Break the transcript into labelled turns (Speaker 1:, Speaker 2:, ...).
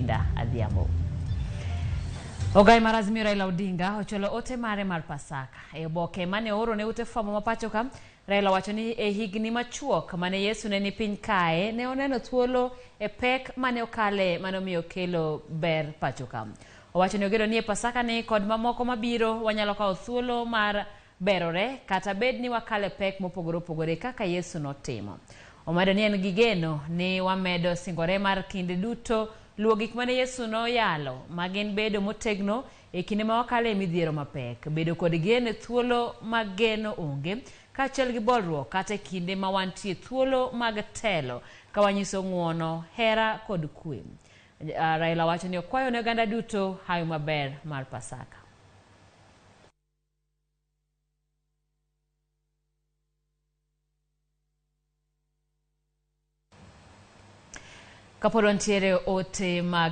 Speaker 1: Linda Adhiambo. Ogai marazmi Raila Odinga ocholo ote mare mar Pasaka. E oboke mane oro ne ute famo mapacho kam, Raila wacho ni e higni machuok mane Yesu ne ni piny kae ne oneno thuolo e pek mane okale manomiyo kelo ber pacho kam. Owacho ni ogero ni e Pasaka ni kod mamoko mabiro wanyalo kawo thuolo mar berore kata bed ni wakale pek mopogore opogore kaka Yesu notimo. Omedo ni en gi geno ni wamedo singore mar kinde duto luwo gik mane Yesu noyalo magin bedo motegno e kinde ma wakale midhiero mapek, bedo kod geno thuolo mag geno onge kaachiel gi bolruok kata kinde ma wantie thuolo mag telo ka wanyiso ng'uono, hera kod kwe. Raila wacho ni okwayo ne oganda duto hayo maber mar Pasaka. Kapolo ntiere ote mag